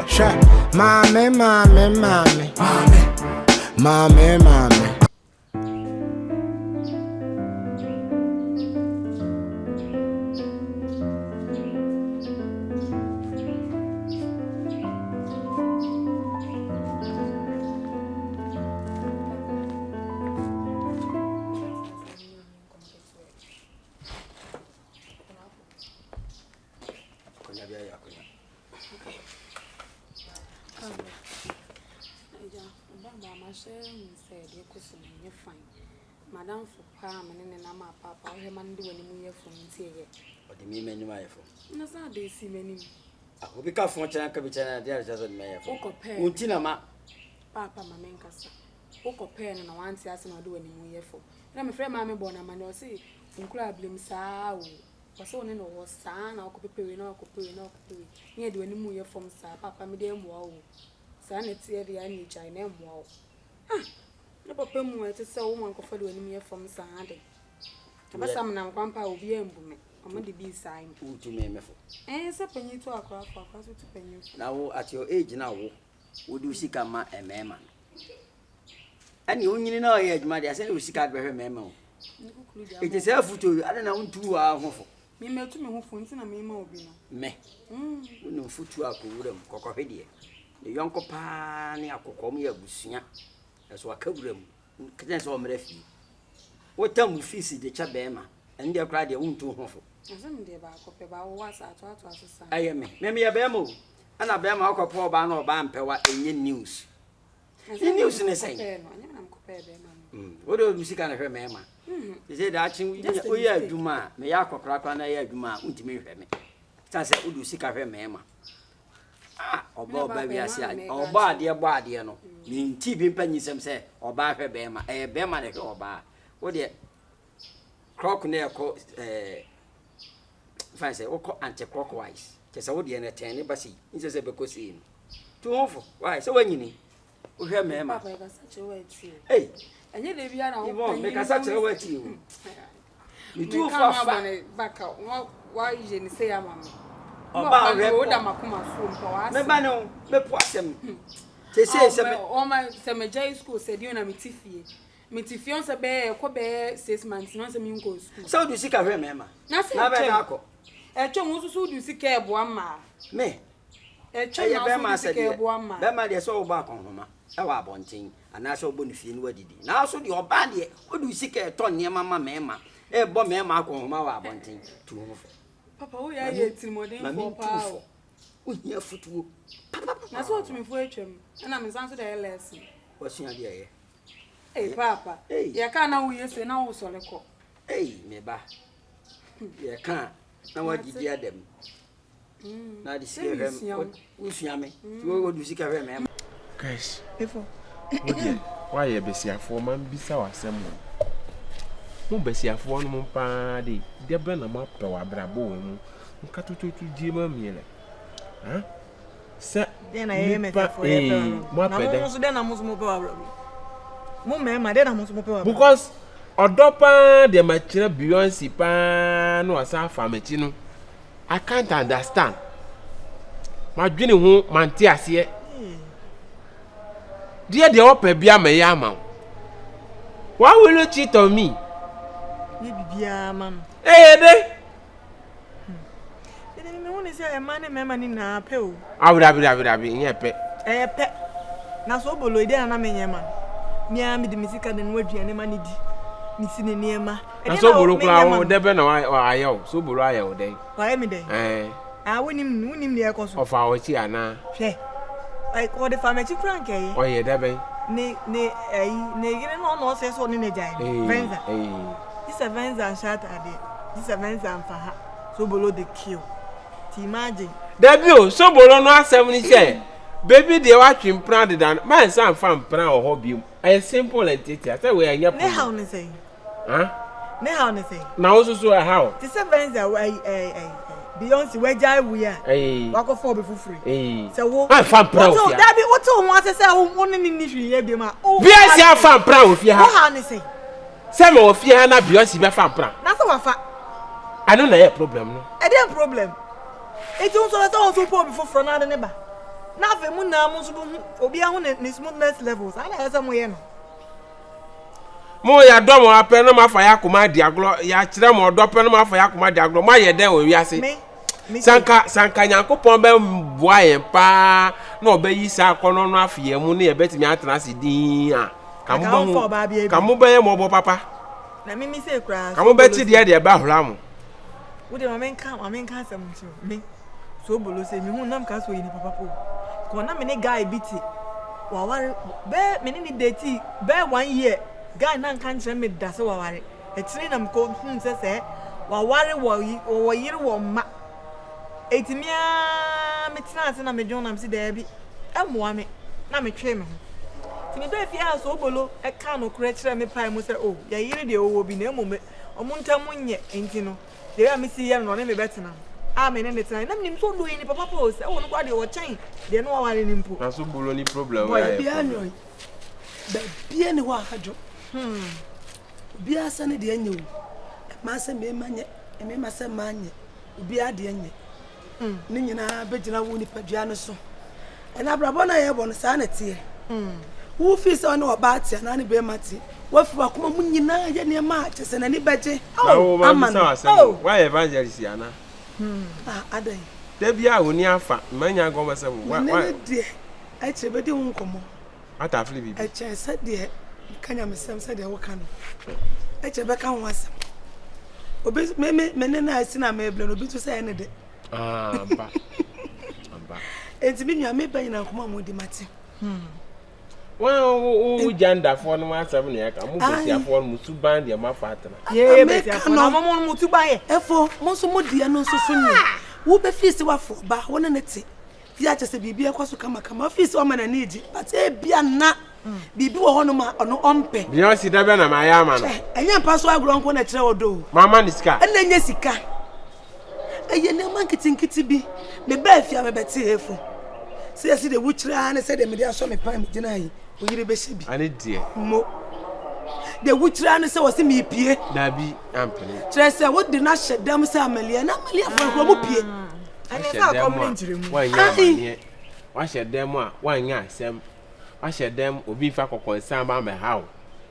sha. Mommy, mommy, mommy. Mommy, mommy. Madam for Pam and Nama Papa, him and do any more from here. But the me many my phone. No, sir, they see many. I will become fortunate and capital, there doesn't matter. Untina, Papa, my main cassa. Oko pen and I want to ask him to do any more for. I'm afraid Mammy Bonham and I'll say, Uncle Blim Sao. Was on in a was son, or copy, no copy, no copy. Near do any more from Sir Papa, medium wow. Son, it's here the any China wow. No papa mo to say woman ko fado ani me from Sunday. Abasam na kwampa obi embume. Omo de bi sign. Who to me mefo. Say panyi to akwa so to panyi. Now at your age now, would you seek a man a man? And you only know age, my dear, say we seek out very memo. It is helpful to you. I don't know 2 hours. Me me to me who phones na me ma obi na. Me. No foot to akudem kokopedie. The young copa ni akokomi abusia. That's what cover them. That's all my refuge. What time we fix the chabema and they cried their own 2 awful. As I'm there about copy about what's at what was I am me. Maybe a bemo. And a bema or poor ban or ban pewa in news. In news in the same. What do you see kind of her mamma? They said that we are Duma, may I crack on a Duma, ultimate me. That's what you seek of her mamma. Or Bob baby, I say, or bar dear body, no. Mean TV penny some say, or bar her bema, a bema or bar. What dear crocodile call, if I say, or anti clockwise. Just a wood and a 10, but see, it's just a because in. Too awful. Why, so when you need, we have mamma. Such a way to you. Hey, and yet if you are you won't make us such a way to you. You too far far back out. Why you say, I'm about Remember, no, me poise him. They say, all my J school said you know me tiffy. Me tiffy on a bear 6 months, not a mean go school. So do you seek a remember? Nothing. A chum was so do you seek a boama. Me. A chum, Bema said, Bema, they're so back on Homa. Our bonting, and I saw Bonifin, what did he? Now, so your body, what do you seek a ton near Mamma Mamma? A bomb mamma on Homa bonting. Papa, we are here till more than 4 pounds. We hear footwood. That's what to me for him, and I'm answered the lesson. What's your idea? Hey, Papa, you can't know we say now, so like, hey, maybe you can't. Now, what did you hear them? Now, the same, who's yummy? You would seek a remember. Guys, why a busy for man be so assembled? Mubesi afọ no mpa de de be na mapɛ wa brabo mu nka tututu die ma miele ha se de na ye me afọ ye pe no na mo so de na mo so mo pe wa brabo mo me ma de na mo so mo pe wa because odopa de ma kire Beyonce pa no asa fa machi no I can't understand ma dwene ho mante ase de opa bia ma ya ma why will you cheat on me? Bibia man. Eh de. Me woni say e man me man ni na pe o. Abi nye pe. Pe. Na so bolo ide na me nye man. Mi a mi de misika de no aduane man di. Mi si ne niema. Na so bolo kura wo de be na ayo. So bolo ayo de. Wa mi de. Wonim ne ekoso. Ofa o chi ana. Hwe. Ai ko de fa me chi kura nke yi. O ye de be. Ne gine no say so ni ne jai. Venza. This a Venza shot at it. This a Venza and Faha. So below the kill. Imagine. Debut, so below no 70 say. Baby, they watching proud than my son found proud or hobby. A simple entity. I say we are here. Ne how ne say? Huh? Ne how ne say? Now also so how? This a Venza Beyonce where jai we are. Wako for be free. So what? I found proud. So that be what you want to say one in the here be ma. Be I found proud if you have. What how ne say? Some of you na Beyonce be fan plan. Na so wafa. I don't know your problem no. E dey problem. E ti unso let on so poor before from na de neba. Na fe mu na mu so obi ahu ne smoothness levels. Ana esa mo ye no. Mo ya dom apẹ no ma fa ya kuma di aglo ya kire mo do pe no ma fa ya kuma di aglo ma ye den o wi ase. Sanka Nyankopon be boa yen pa na obayi sa akono no afie mu na ye betimi atena se din a kamu be ye mo bo papa na mimi se kra kamu be ti de ba hora mu wo de mamenka sam nti me so bolo se mi hu nam ka so yi ni papa po ko na me ne guy biti wa ware be me ni date be 1 year guy na kan kire me da se wa ware e tiri nam ko hu se wa ware wo yire wo ma etimia metina ase na medjon nam si da bi emoa me na me twe me ho timi do afia so bolo e ka no kura kire me pai mu se oh ya yire de owo bi na emome omuntamu nye enti no de ya me si ye no ne me betina a me ne tena na nim so do yi ni papa po se oh no kwa de wo chen de no wa ware ni mpo na so bolo ni problem wa ya bia nyo da bia ni wa hajo bia sa ne de anyo ma se me manye me ma se manye bia de anye ni nyina begina wo ni padua no so ena brabo na ye bo no sa na tie wo fi se ono oba tie na ne be mate wo fi akoma mu nyina ye ne ma chese na ni beje aman why evangelist yana adai de bia woni afa manya go mase wo why de ai chebe de wo komo ata fili bibi ai chese de kanya mesem se de wo kan ai chebe kan wo asem obi me na asi na me ble no bi to say ne de amba enti mi nua me ban na nkoma mo di mate wo janda fo no asem ne ya ka mo besia fo no su ban de ma fa atena ye besia fo no mo mutu ban ye efo mo so mo di no so so ni wo be fisi wa fo ba wo ne te ya chese bibi e kwaso kama fisi o ma na need but e bia na bibi wo hono ma ono ompe bia si da be na ma ya ma no enya mpa so agro nko na kire odo mama ni sika na nya sika eye ne man kitinkiti bi me ba afia me beti efu se asi de wuchira ne se de me de aso me pa me gina yi o yire be hye bi ane die mo de wuchira ne se wo se me pie da bi ampene tre se wo de na hyedam se amalia na amalia fo mo pie ane sa complaint mu wa nya manie wa hyedam a wa nya asem wa hyedam obi fa kokonsan ba me hawo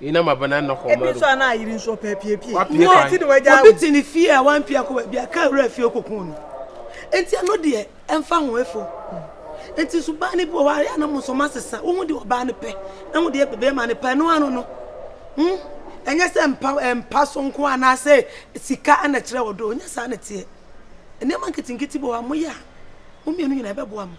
ina mabana na ko maro ebi so na ayiri nso pie no ti de waja obi ti ni fie a wan pie ko bia ka wura fie kokun no enti ano de emfa ho efo enti so ba ne bi wa ya na mo so masesa wo hu de oba ne pe na hu de bebe ma ne pe no ano no enya se empa so nko ana se sika ana kire wodo nya sa na tie ene man kitinkiti bo wa mo ya mo mienu nyina be bo am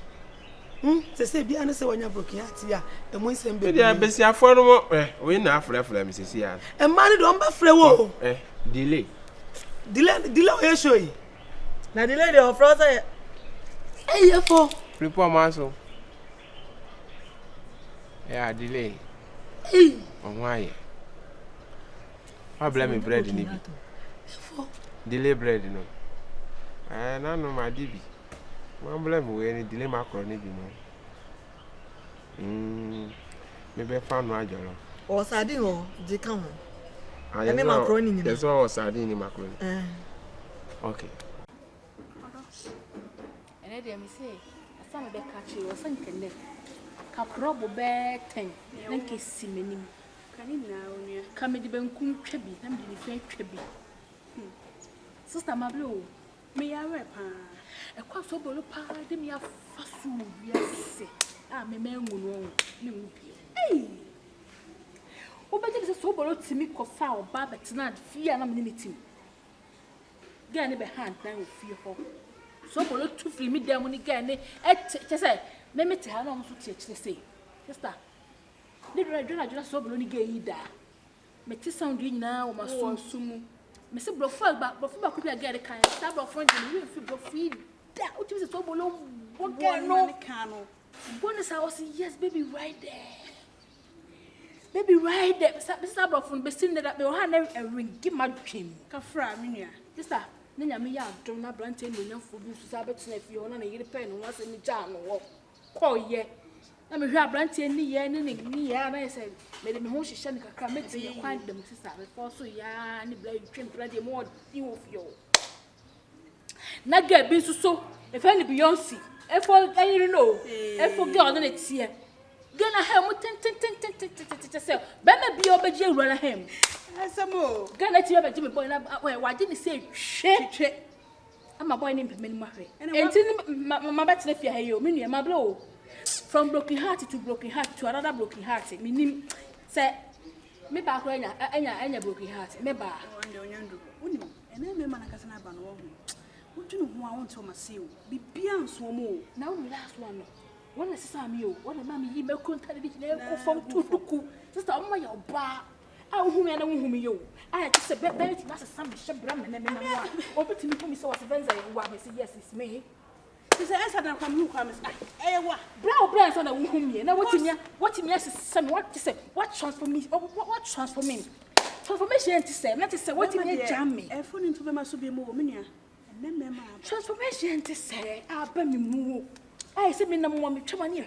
se bia na se wanya broken ati ya e mo nsem be bia besi aforo mo we na afrefre mi sisi ya e man do mba fre wo delay o ye show yi na delay de ofro say ye fo prepare maso delay why blame me bread ni bi fo delay bread no na no ma dibi mo blame we ni delay macaroni bi no me be fa no ajolo o sardine o di kan ho ene macaroni ni yes o sardine ni macaroni okay ene de mi say asa me be catch you o san kenne ka probo be 10 na ke simenim kani na onua ka me di benkum twa bi na me di fe twa bi sister mablo me ya we pa e kwa so bolo pa de me afasu wiase me mengu no me ngupi o ba je so bolo timi ko fa o ba betina fia na me ni tim ga ne be hand na o fie ho so bolo tu free me dem ni ga ne che say me meti ha na mo so tie kire say sister ni dona so bolo ni ga yi da me ti sound yi na o ma so sumu me se bro ba ko bia ga de kan sa bro friend ni we fi bro fi da o ti se so bolo wo ga no bonus I was yes baby right there sa bro friend be sin that be o ha na ring give my dream ka fra me nua sister na nya me ya don na brante no nya fo bi su sa betena fi ho na yiri pen no wase ni ja no wo koye na me hwa brante ni ye ni ya na say me de me ho hihye ni kakra me ti ye kwan dem sister be for so ya ni bla twem bla de mo di wo fi o na ga bi so e fa ni Beyonce If you know, if you go on it here. Gonna have ten say, Bama be over jail run him. Some more. Gonna tell you Jimmy boy, why didn't you say shit? I'm a boy named Mary. And my battle if you hear you, meaning my blow. From broken heart to broken heart to another broken heart. Meaning, say, me back when I broken heart. Me back. And then my man has an abandon. What do you want to see? Be beyond so more. Now, the last one. One is Samuel, one of Mammy, you may contact the from two. Just on my bar. I whom I know whom you. I just a bet that that's a some shabram and then over to me, so as a vendor, who I say, yes, it's me. This is a from you, Thomas. Brow brands on a whom you know what in yes, son, what to say, what transformation, what transformation. Transformation to say, not to say, what in your jammy. I phone into the Masubi Mominia. And then, transformation to say, I'll burn you move. I said, me no more, me try money,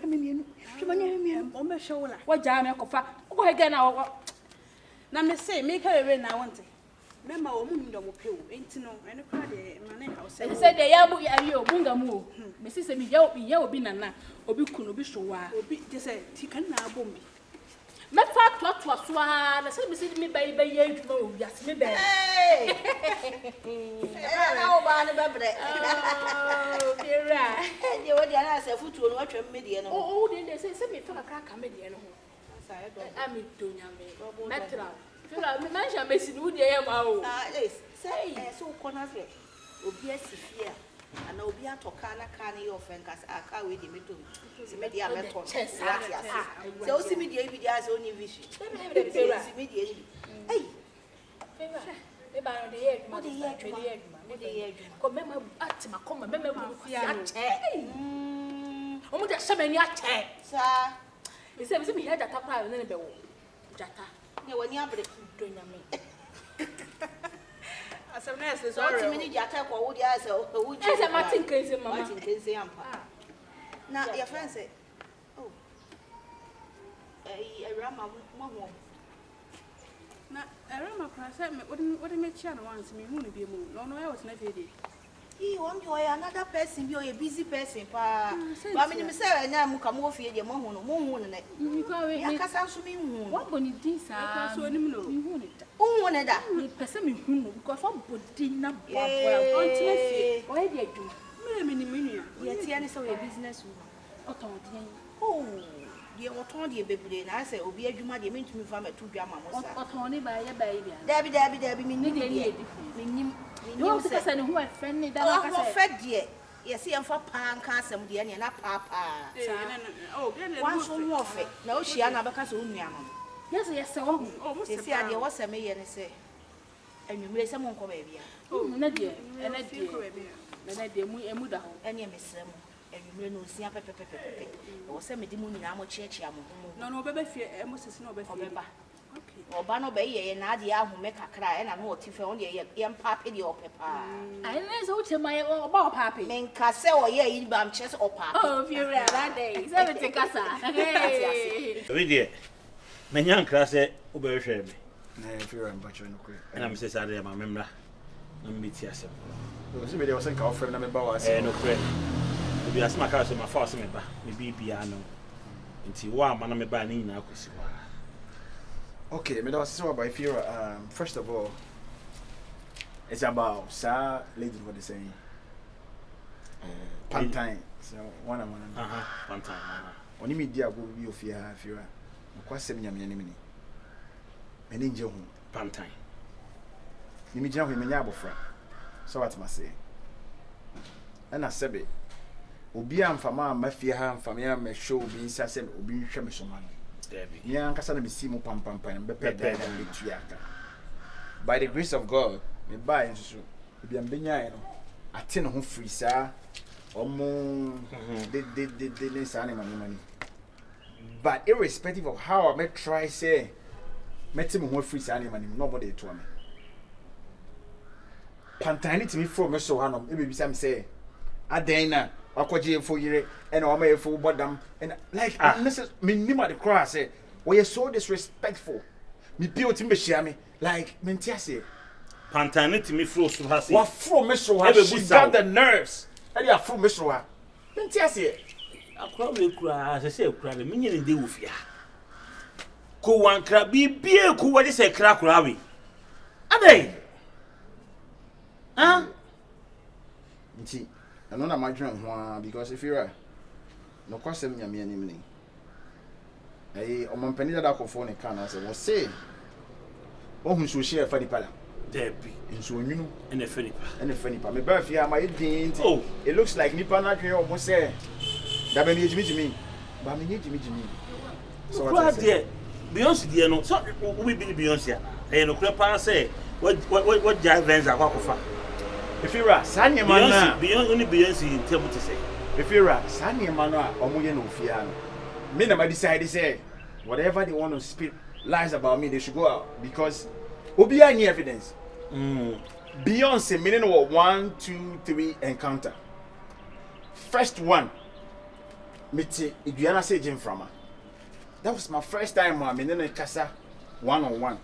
on my shoulder. What jam I offer? Go again. Now, me say, make her a rain. I want it. Remember, woman don't pay. Ain't no, and a crowd, my name. I said, the yabu, you, bungamoo. Mrs. Me, you be nana, or be cool, be sure. Just say, Tikan now, bomb me. My fact, what was one, I said, Mrs. Me, baby, you know, yes, me, baby. How about a baby? Oh, dear, you would answer food to watch a median. Oh, then they say, send me for a crack comedian. I'm in Dunya, Metra. Feel mention Messi, would you say, so corners, obvious here, and Obia Tokana canny of Fencas, I can't wait him to media metal. So, see me, David has only vision. Hey, what the year, remember at my comment, remember, almost so many at sir. He said, we had a tap and then a bell. Jata, when you are doing me. As a nurse, there's already many Jata or would you answer, or would you say, Martin case in my case? Now, your friend said, oh, a ram of one. Now, I remember, what a match once me, who be moved. No, I was never did. You want to another person, you're a busy person, pa. But I mean, Sarah and I come off here, moon, and you go away. I can't answer me. What when it is, I saw him. Who wanted that? Person because I'm putting up. Why did you? Many, yet, Tiana, so a business woman. Oh, you were told you, baby, and I said, oh, be a Juma, you mean to me from a 2 drama. Autonomy by a baby. Debbie, me need you also person who are friendly that I fed yet. Yes, I'm for pan castle, the onion, not papa. Oh, one so more fit. No, she and Abacas own yam. Yes, so almost see, I was a mayor and say, and you may someone come baby. Oh, Nadia, and I did, and I did, and Muda, and you miss them, and you may know, see a pepper, or send me the moon in our church. No, baby, fear, and Mrs. Nobel. Or Bano Bay and Nadia who make her cry, and I know if only a young pappy or papa. I know to my old pappy. Men Cassell or ye in Bamches or papa. Oh, if you're that day, 70 Casa. We dear. My young class said, Uber share me. If you're in Butcher, And I'm says, I am a member. I'm meet yourself. There was a call for them about us. No credit. To be a smack house in my first member, maybe piano. Until one man, I'm a banning now. Okay, me don't say about fear. First of all, it's about Sir Lady what they saying. Pantine. So one. Pantine. When you meet dear, go be of fear. Fear. Quite 7 years, enemy. Meninja home. Pantine. You meet him in Yabofra. So what must say? And I said, Obia and Fama, my fear, and Famia may show being sassy, or being Shemishoman. Yeah, Cassandra be Simo Pam and Bepe and Bitiaka. By the grace of God, me buy and so be a binyano. A tin home free, sir. Or more, they animal money. But irrespective of how I may try, say, met him who free animal, nobody told me. Pantani to me for Mr. Hanum, maybe some say, Adena. Aquaji for you and all my full bottom and like Mrs. Minima the cross say, well, you're so disrespectful. Me built him me like Mentiasi. Pantani to me froze to her. What from Mr. She got the nerves. And you are from Mr. Minti ase. Akwa we kura se kura le menye ne de wo fia. Ko wan kra bibie ku wadi se kra kura we. Adai. Ah? Nti, ano na madwen ho because if you're no kwasem nyame anim ni. Omampani da akofo ne kan ase wo say ohun so share fa di pala. Debi. Nso onwunu ene fenipa. Ene fenipa. Me ba fia ma yedin nti. Oh, it looks like nipa na dwen omo say da be ni ejimi. Ba me ni ejimi. So what there? Beyonce there no. So we be Beyonce. No kura pa say what jive vents akwakofa. If you're a Sanya man, Beyonce in table to say. If you're a Sanya man, Omuya no fear. Me never decide to say whatever they want to speak lies about me, they should go out because Obi any evidence. Beyonce meaning what 1, 2, 3 encounter. First one, me te Iguana say Jim Frama. That was my first time I mean in Casa 1-on-1.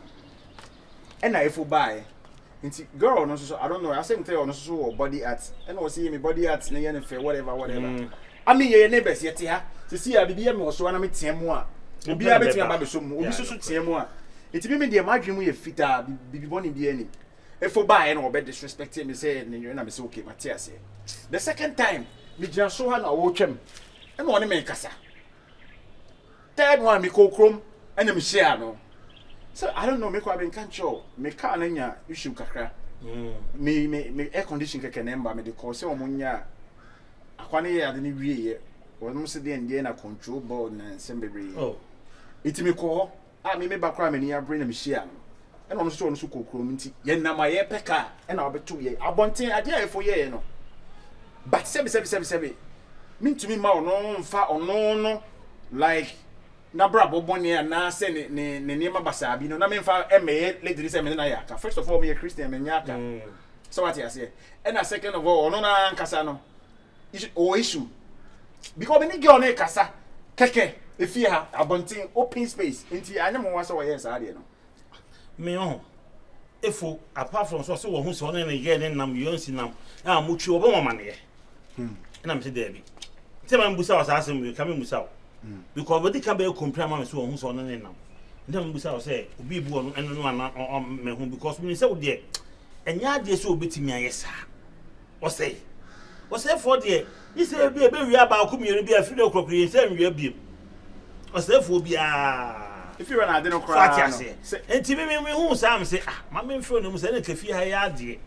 And I feel by. Girl, no, so I don't know. I say tell no so body art. And I see me body art na yen fair whatever. I mean your neighbors yet here. To see a bibi me so na me tie mo a. Obi a beti aba be so mo. Obi so tie mo a. Enti me dey madwem ye fita bibi boni bi ani. E fo ba e na obe disrespect me say na me say okay Matthias. The second time me jia so ha na wo twem. E na one me kasa. Third one me kokrom and me share no. So I don't know, me kwa ben kancho, me car na nya issue kakra. Me air condition keke nemba me de call say omunya akwane ye ade ni wie ye. Won se de ndie na control board na nsembere. Oh. Iti me call, me bakra me ni abre na me share no. E no so so kokrom nti ye na ma ye peka e na obeto ye. Abonten ade afo ye no. But sebi. Mintumi ma ono mfa ono no like na brabo boni na se ne niema basa bi no na me mfa eme lady se me na yaka. First of all me a Christian me nyaka. So what you say? And a second of all no na nkasa no issue because me ni girl na kasa keke if you have abontin open space nti anyam wa so yes ade no me on efo apart from so wo hu so na ye ne nam yonsi nam a mutwi obo mama ne na me se there bi se man busa was asem we come busa because we can be compare man so hu so na ne nam ndam busa say obi bu no eno no ana me hu because me say wo there enya ade so obetimi ayesa o say for there you say be wi aba ko mienu bi afiri okokri say nwi abiem o say for bia if you run ade no cry enti me hu sam say ma me mfiro no say na kafi ha ya ade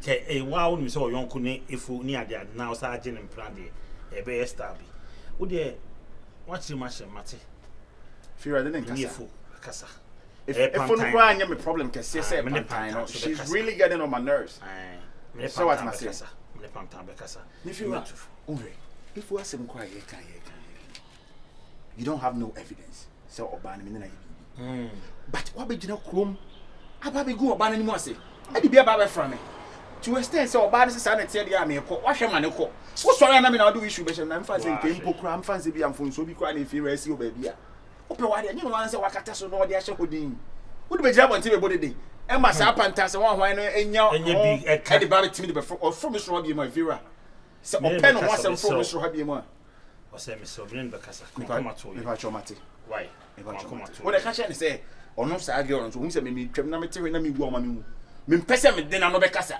ke wow no say oyonko ne efu ni ade na o sa age ne plan de e be star bi wo there watch mate if you run ade kasa if no cry anya me problem ke say she's really getting on my nerves so what must say if you if we asem cry ye kan you don't have no evidence so oban me na you but what be gina krom aba be go oban ni mo ase e di bia ba be from me to extend so oban se sa na tie dia me ko wa hwe ma ne ko wo sori na me na do issue be na mfa se nke mpo kra mfa se bia mfo so bi kra na efi resi o ba bia o pe wa de ni no wan se wakata so no de a hye hodin wo de be gira bonte be bodede e ma sa panta se wan hwan no enya bi e de ba be timi de be from me so bi ma vira se open no wasem from me so ha bi ma o se me so brin be kasa come to you if I chomate why what I catch and say ono sa girl so hu se me twem na me te na me wu o ma me mu me mpese me de na no be kasa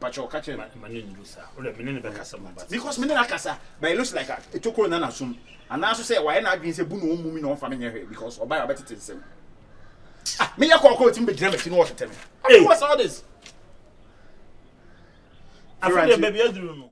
pacho catch man no ndusa o le me ne be kasa mo but because me na kasa but it looks like a chokoro na sum and also say why na adwin say bu no mu mi na on fa me here because oba ya betete nsem me ya call team be gina me no what tell me what's all this I feel baby aduru no